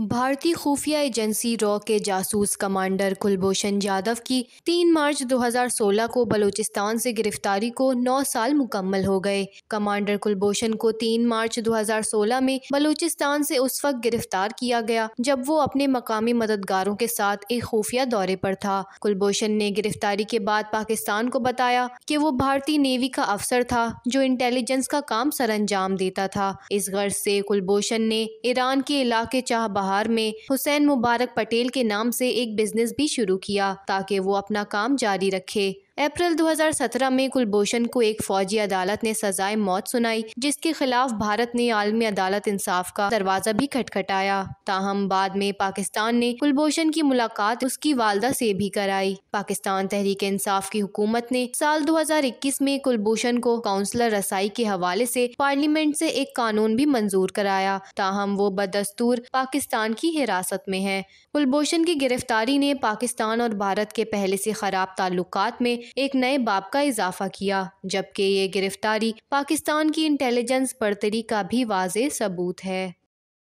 بھارتی خفیہ ایجنسی را کے جاسوس کمانڈر کلبھوشن جادھو کی 3 مارچ 2016 کو بلوچستان سے گرفتاری کو 9 سال مکمل ہو گئے۔ کمانڈر کلبھوشن کو 3 مارچ 2016 میں بلوچستان سے اس وقت گرفتار کیا گیا جب وہ اپنے مقامی مددگاروں کے ساتھ ایک خفیہ دورے پر تھا۔ کلبھوشن نے گرفتاری کے بعد پاکستان کو بتایا کہ وہ بھارتی نیوی کا افسر تھا جو انٹیلی جنس کا کام سر انجام دیتا تھا۔ اس غرض سے کلبھوشن نے ایران کے علاقے چاہ بہار میں حسین مبارک پٹیل کے نام سے ایک بزنس بھی شروع کیا تاکہ وہ اپنا کام جاری رکھے۔ اپریل 2017 میں کلبھوشن کو ایک فوجی عدالت نے سزائے موت سنائی جس کے خلاف بھارت نے عالمی عدالت انصاف کا دروازہ بھی کھٹکھٹایا۔ تاہم بعد میں پاکستان نے کلبھوشن کی ملاقات اس کی والدہ سے بھی کرائی۔ پاکستان تحریک انصاف کی حکومت نے سال 2021 میں کلبھوشن کو قونصلر رسائی کے حوالے سے پارلیمنٹ سے ایک قانون بھی منظور کرایا، تاہم وہ بدستور پاکستان کی حراست میں ہے۔ کلبھوشن کی گرفتاری نے پاکستان اور بھارت کے پہلے سے خراب تعلقات میں ایک نئے باب کا اضافہ کیا، جبکہ یہ گرفتاری پاکستان کی انٹیلی جنس برتری کا بھی واضح ثبوت ہے۔